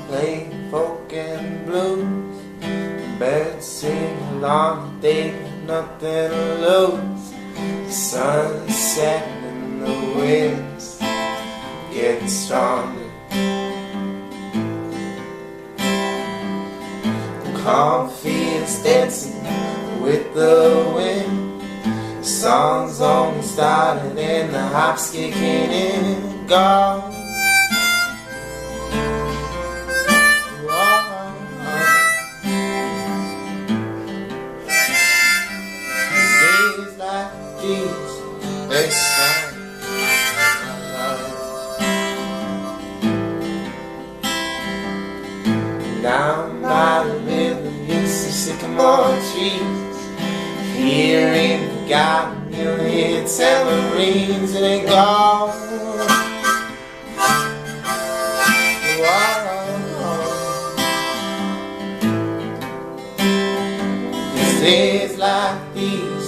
playing folk and blues. Birds sing along, they got nothing to lose. The sun's setting and the winds getting stronger. The cornfields dancing with the wind. The song's only started and the hops kicking in. Gone. Down by the river, it's the sycamore trees. Here in the garden, you'll hear tamarines and they go. These days like these,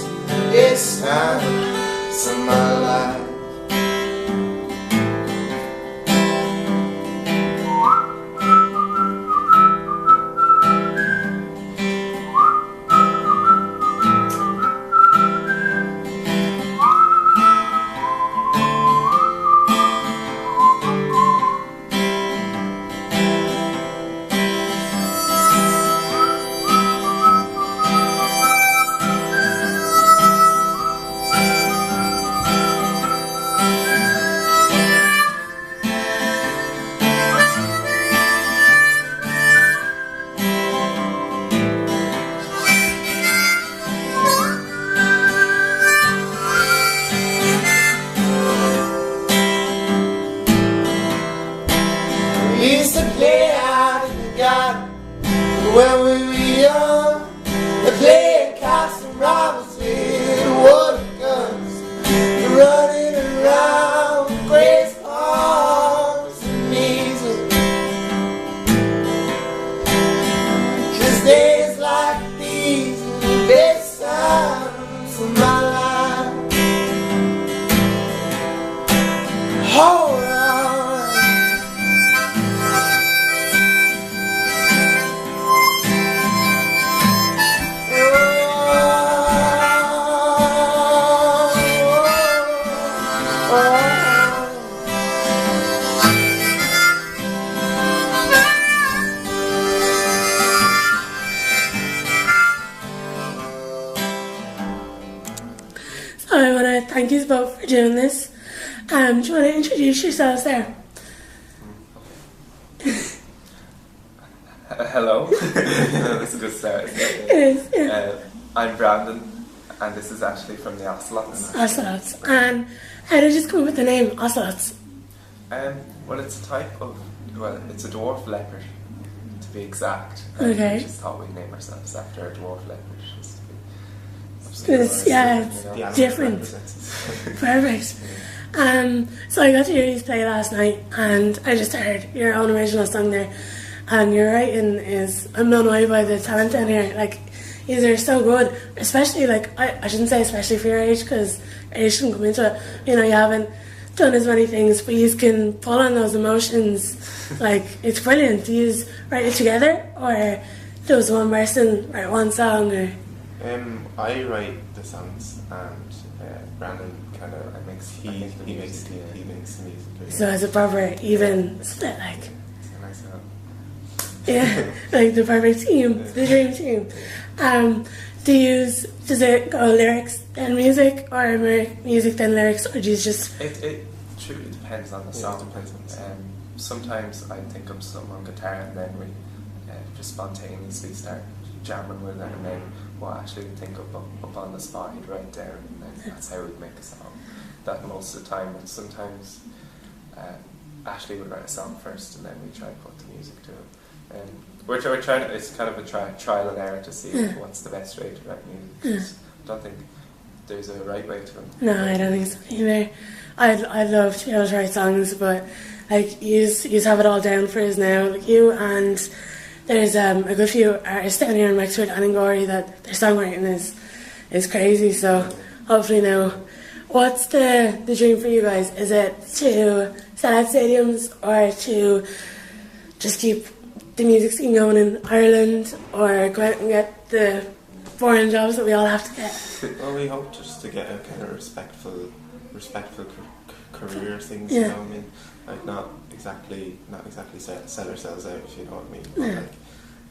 it's time of my life. When we were young, they played cops and robbers with water guns, running around with great arms and measles. 'Cause days like these are the best times of my life. Hold on. So I want to thank you both for doing this. Do you want to introduce yourselves there? Hello. That's a good start. It is, yeah. I'm Brandon, and this is actually from the Ocelots. Ocelots. And how did you come up with the name Ocelots? Well, it's a type of, it's a dwarf leopard, to be exact. Okay. We just thought we'd name ourselves after a dwarf leopard. It's, yeah, it's different. Perfect. So I got to hear you play last night, and I just heard your own original song there, and your writing is, I'm blown away by the talent down here. Like, these are so good, especially, like, I shouldn't say especially for your age, because age shouldn't come into it. You know, you haven't done as many things, but you can pull on those emotions. Like, it's brilliant. Do you write it together, or does one person write one song, or? I write the songs, and Brandon kind of makes the music. So it's a proper even split, like. It's a nice one. Yeah, like the perfect team, the dream team. Does it go lyrics then music, or music then lyrics, or do you just? It truly depends on the song. Depends on the song. Sometimes I think of something on guitar, and then we just spontaneously start jamming with it, and then we'll actually think up on the spot right there, and then that's how we make a song. That most of the time, but sometimes Ashley would write a song first, and then we try to put the music to it. We're trying. It's kind of a trial and error to see what's the best way to write music. I don't think there's a right way to it. No, I don't think so either. I'd love to be able to write songs, but like you have it all down for us now, like you, and there's a good few artists down here in Wexford and in Gorey that their songwriting is crazy. So hopefully now, what's the dream for you guys? Is it to sell out stadiums, or to just keep the music scene going in Ireland, or go out and get the foreign jobs that we all have to get? Well, we hope just to get a kind of respectful career things. Yeah. You know what I mean? Like not exactly sell ourselves out. If you know what I mean? But Yeah.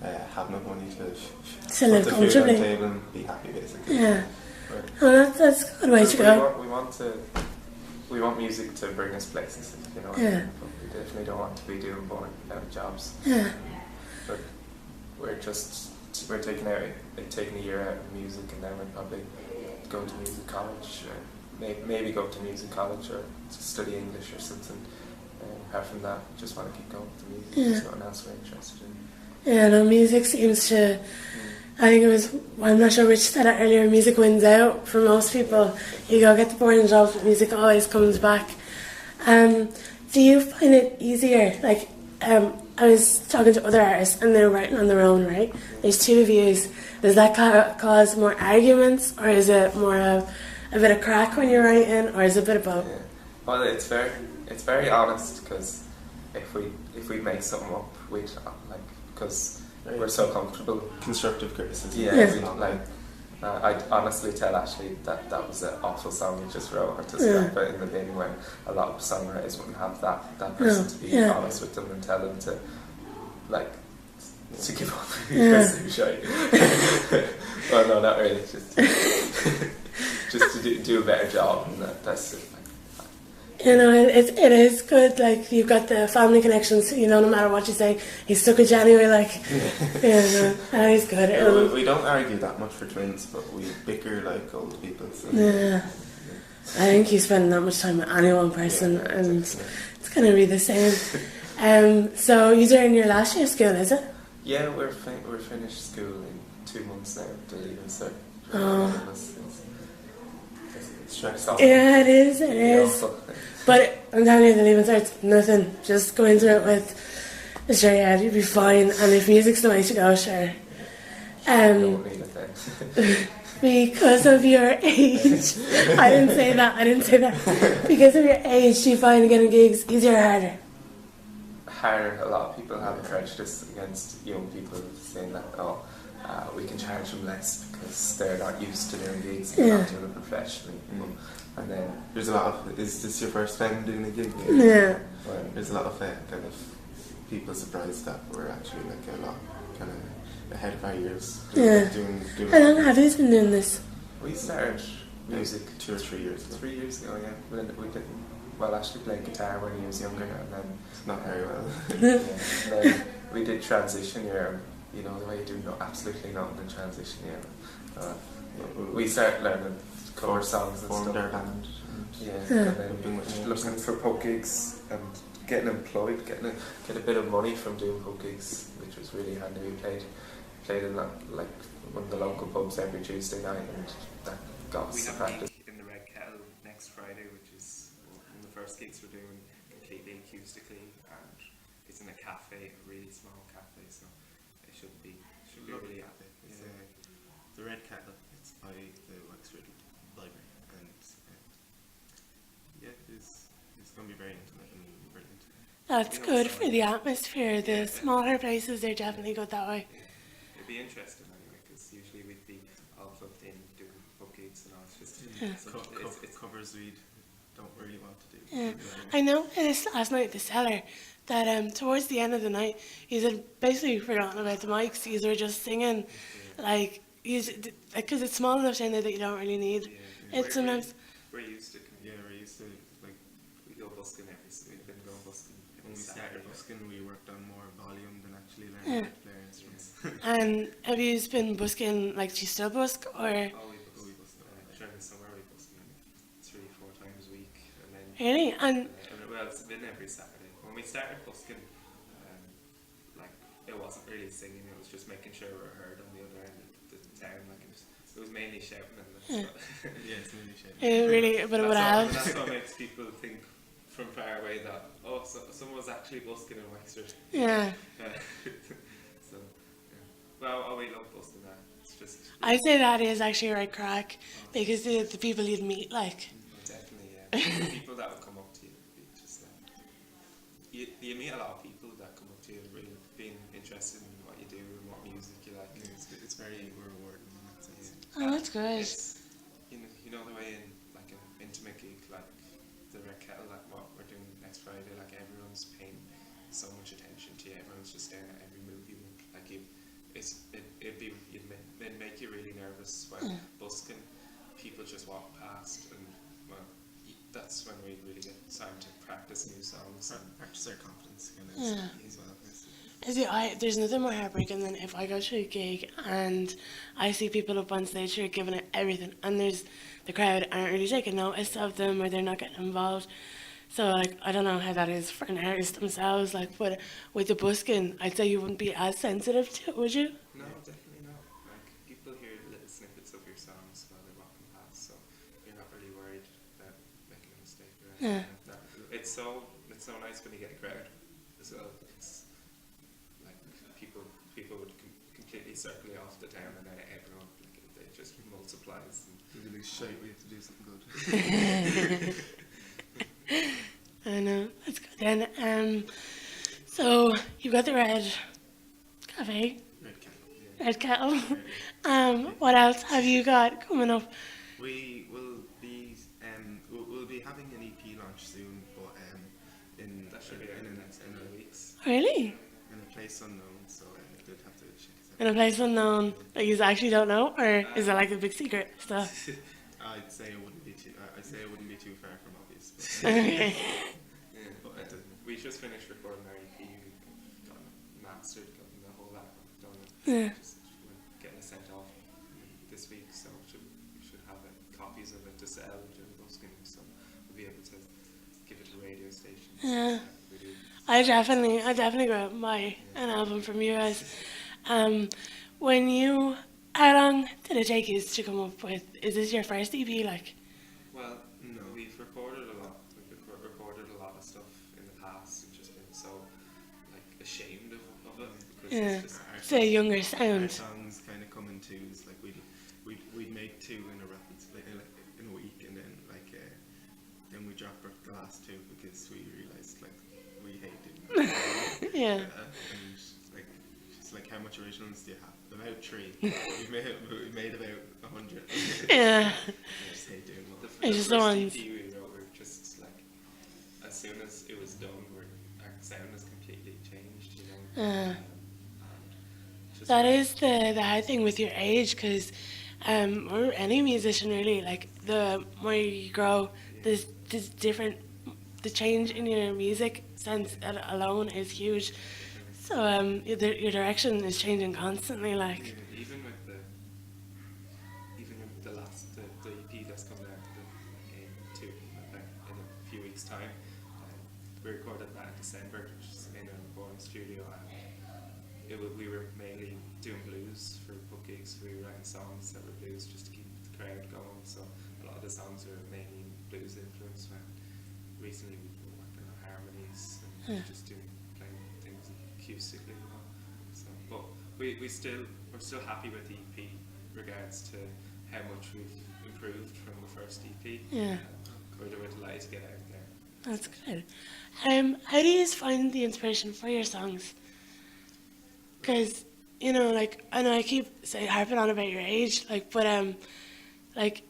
like have enough money to live put the food on the comfortably. table and be happy, basically. Yeah. Right. Oh, that's a good way to go. We want music to bring us places, you know. Yeah. But we definitely don't want to be doing boring jobs. Yeah. But we're taking a year out of music, and then we'll probably go to music college, or maybe go to music college or to study English or something. Apart from that, just want to keep going with the music. Yeah. There's nothing else we're interested in. Yeah, no, music seems to, I think it was, well, I'm not sure which said it earlier, music wins out for most people. You go get the boring job, but music always comes back. Do you find it easier? Like, I was talking to other artists and they're writing on their own, right? There's two views. Does that cause more arguments, or is it more of a bit of crack when you're writing, or is it a bit of both? Yeah. Well, it's very honest, because if we make something up, we'd like, because we're so comfortable. Constructive criticism. Yeah, Yeah. I'd honestly tell Ashley that was an awful song you just wrote, or to scrap it in the bin, when a lot of songwriters wouldn't have that person to be honest with them and tell them to, like, to give up because they're shy. Well, no, not really. Just to do a better job, and that's it. You know, it is good, like, you've got the family connections, you know, no matter what you say, he's stuck with you anyway, like, no, that is good. Yeah, we don't argue that much for twins, but we bicker like old people. So. Yeah. I think you spend that much time with any one person, and it's going to be the same. So you're in your last year of school, is it? Yeah, we're finished school in 2 months now, to leave and start. Yeah, it is. But I'm telling you, the leaving starts nothing. Just go into it with, sure, yeah, you'll be fine. And if music's the way to go, sure. Don't need it then. Because of your age. I didn't say that. Because of your age, do you find getting gigs easier or harder? Harder. A lot of people have a prejudice against young people, saying that, we can charge them less because they're not used to doing gigs, they're not doing it professionally. And then there's a lot of, is this your first time doing a gig? Yeah. Well, there's a lot of kind of people surprised that we're actually like a lot kind of ahead of our years. Doing How long have you been doing this? We started music 2 or 3 years ago. 3 years ago, yeah. We did, well, Ashley played guitar when he was younger, and then Not very well. and then we did transition year. You know, the way you do absolutely nothing in transition year. We started learning cover songs and formed stuff. our band. And then looking for pub gigs and getting employed, getting a bit of money from doing pub gigs, which was really handy. We played in like one of the local pubs every Tuesday night, and that got us practice. In the Red Kettle next Friday, which is one of the first gigs we're doing completely acoustically, and it's in a cafe, a really small cafe, so it should be really happy. It's the Red Kettle. It's by the Wexford Library, and it's going to be very intimate and brilliant. That's good for the atmosphere. The smaller places are definitely good that way. It'd be interesting anyway, because usually we'd be all plugged in doing pub gigs and all. It's just It's covers we don't really want to do. Yeah. I noticed last night at the cellar that towards the end of the night, you had basically forgotten about the mics. You were just singing, like, because it's small enough down there that you don't really need it sometimes. We're used to. We're used to, like, we go busking we've been going busking. When we started busking, we worked on more volume than actually learning how to play our instruments. And have you been busking, like, do you still busk, or? We busk. During the summer we busk 3-4 times a week, and then. Really? And well, it's been every Saturday. When we started busking, like, it wasn't really singing; it was just making sure we were heard on the other end of the town. Like, it was mainly shouting and It's mainly shouting. really, but it would have. That's what makes people think from far away that someone's actually busking in Wexford. Yeah. Well, we love busking that. It's just. I'd say that is actually right crack, because the people you'd meet, like. Definitely, yeah. The people that would come up to you, just you meet a lot of people that come up to you, really being interested in what you do and what music you like. It's very rewarding in that sense. Oh, that's good. It's you know the way in like an intimate gig like the Red Kettle, like what we're doing next Friday, like everyone's paying so much attention to you. Everyone's just staring at every move you make. Like it'd make you really nervous when busking. People just walk past, and well, that's when we really get time to practice new songs. Practice our confidence kind of as well. There's nothing more heartbreaking than if I go to a gig and I see people up on stage who are giving it everything, and the crowd aren't really taking notice of them, or they're not getting involved. So like, I don't know how that is for an artist themselves. Like, but with the busking, I'd say you wouldn't be as sensitive to it, would you? No, definitely not. Like people hear little snippets of your songs while they're walking past, so you're not really worried about making a mistake or anything like that. It's so nice when you get a crowd as well. It's like people would completely circle you off the town, and then everyone it just multiplies. You're really shy. We have to do something good. I know, that's good then. So you've got the red cafe, red kettle. What else have you got coming up? We will be we'll be having an EP launch soon, but That should be out in the next couple of weeks. Really? in a place unknown, so I did have to check it out. In a place unknown that you actually don't know, or is it like a big secret stuff? I'd say it wouldn't be too far from obvious. But, Okay. But we just finished recording our EP. We've gotten it mastered, gotten the whole album done. Yeah. Just getting it sent off this week, so we should have copies of it to sell during busking, so we'll be able to give it to radio stations. Yeah. Really. I definitely go out and buy an album from you guys. How long did it take you to come up with? Is this your first EP? Like, Well, No. we've recorded a lot. We've recorded a lot of stuff in the past and just been so like ashamed of it because yeah, it's just it's a younger our sound. songs kind of come in twos. Like we'd make two in a rapid split in a week, and then then we drop the last two because we realized like we hated Yeah. and like just like how much originals do you have? About 3. we made about 100. Yeah. I just hate doing one. It's just the first ones. EP we wrote were just like as soon as it was done, our sound has completely changed, you know. And just That really- is the hard thing with your age, because or any musician really, like the more you grow, there's different. The change in your music sense alone is huge. So your direction is changing constantly. Like, even with the last the EP that's coming out in a few weeks time, we recorded that in December, just in a recording studio, and we were mainly doing blues for book gigs. We were writing songs that were blues just to keep the crowd going. So a lot of the songs are mainly blues influenced. When recently we've been working on harmonies and just playing things acoustically, you know. So, but we're still happy with the EP regards to how much we've improved from the first EP. Yeah. We're delighted to get out there. that's good. How do you find the inspiration for your songs? Because like, I know I keep harping on about your age, like, but like,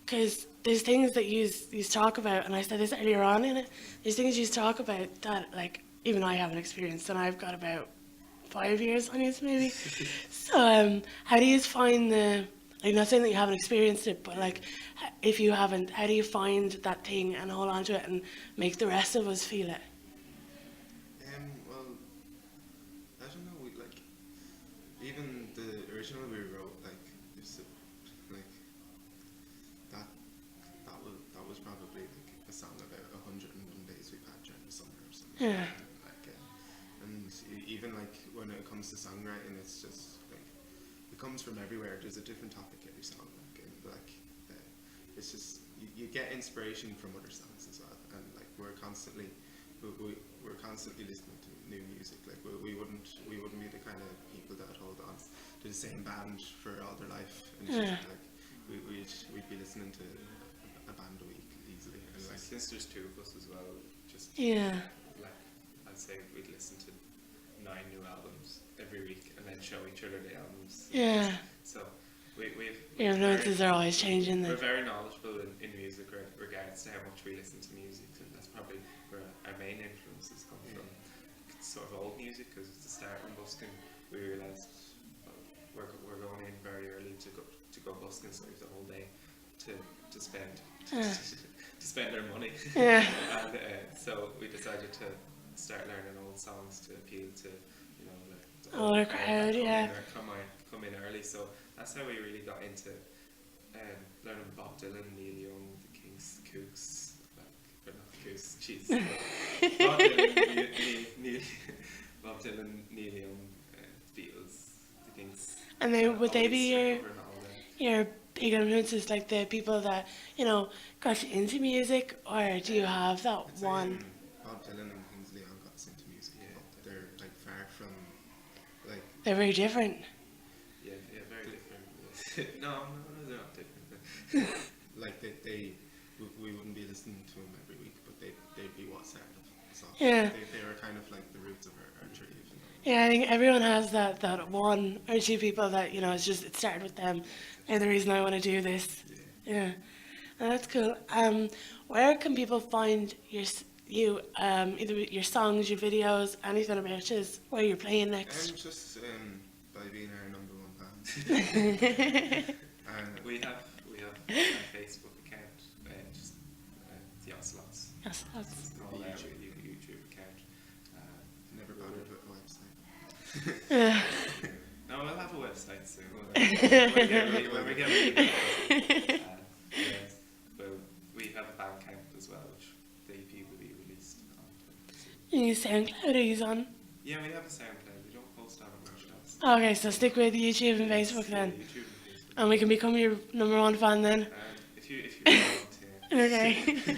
because there's things that you talk about, and I said this earlier on in it. There's things you talk about that, like, even I haven't experienced, and I've got about 5 years on it maybe. So how do you find not saying that you haven't experienced it, but like, if you haven't, how do you find that thing and hold on to it and make the rest of us feel it? Well, I don't know. Even the original we wrote, that was probably like a song about 101 days we've had during the summer or something. Yeah. Even like when it comes to songwriting, it's just like it comes from everywhere. There's a different topic every song. It's just you get inspiration from other songs as well, and like we're constantly listening to new music. Like we wouldn't be the kind of people that hold on to the same band for all their life, and it's just, like we'd be listening to a band a week easily. And like, Since there's two of us as well, just Yeah. like I'd say we'd listen to 9 new albums every week, and then show each other the albums. Yeah. So we've Your influences are always changing we're then. very knowledgeable in music regards to how much we listen to music, and that's probably where our main influences come from. Sort of old music, because at the start when busking we realised we're going in very early to go busking, so we have the whole day to spend to spend our money. Yeah. And so we decided to start learning old songs to appeal to, you know, like the Older crowd, yeah. come in early. So that's how we really got into learning Bob Dylan, Neil Young, the Kings, Kooks, or not the Kooks, jeez. Bob Dylan, Bob Dylan, Neil Young, Beatles, the Kings. And then would they be Always covering all them. your big influences, like the people that, you know, got you into music, or do you have that I'd say, one? Bob Dylan and Kings Leon got us into music. Yeah. But they're like far from like They're very different. Yeah, very different. No, they're not different. like we wouldn't be listening to them every week, but they'd be what started us off. Yeah. They were kind of like the roots of our tree. You know? Yeah, I think everyone has that one or two people that, you know, it started with them. They're the reason I want to do this. Yeah. And that's cool. Where can people find you, either your songs, your videos, anything about you, where you're playing next? Just by being our #1 fan. And We have a Facebook account, just the Ocelots. Yes, that's It's called our YouTube account. never bothered with a website. No, we'll have a website soon. When we get it. Well, we have a Bandcamp as well, which the EP will be released on. you SoundCloud, are you on? Yeah, we have a SoundCloud. We don't post on it much else. Okay, so stick with YouTube and Facebook then. YouTube and Facebook. And we can become your #1 fan then. If you want to. Okay.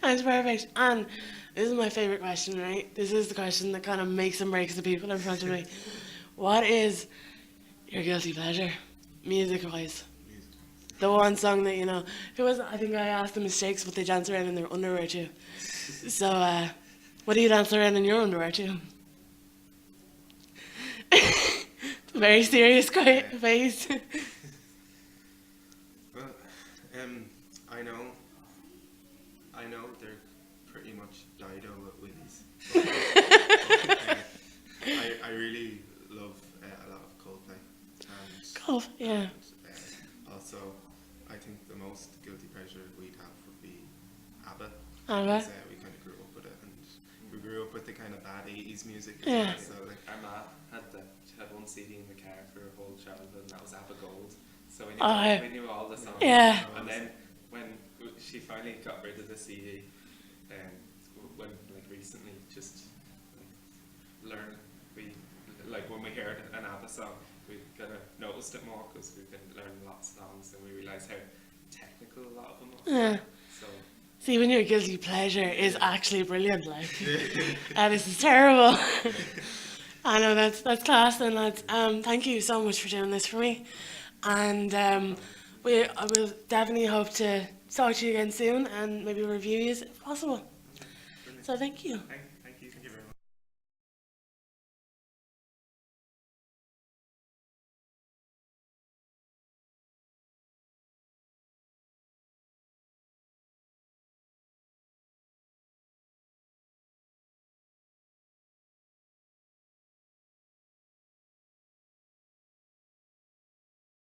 That's perfect. And this is my favourite question, right? This is the question that kind of makes and breaks the people in front of me. What is your guilty pleasure, music-wise? The one song that, you know, I think I asked the mistakes, but they dance around in their underwear too. So, what do you dance around in your underwear too? Very serious face. Well, I know they're pretty much Dido at Willie's. I really love a lot of Coldplay. Cool, yeah. Also, I think the most guilty pleasure we'd have would be ABBA. ABBA. 'Cause, we kind of grew up with it, and we grew up with the kind of bad 80s music. Yeah. So like, Our ma had one CD in the car for her whole childhood, and that was ABBA Gold. So we knew all the songs. Yeah. And then when she finally got rid of the CD, when like recently, just learning, when we heard an ABBA song, we kind of noticed it more because we've been learning lots of songs, and we realised how technical a lot of them are. Yeah. So See, when your guilty pleasure is actually brilliant, like, this is terrible. I know, that's class then, lads. Thank you so much for doing this for me. And I will definitely hope to talk to you again soon and maybe review you if possible. So thank you. thank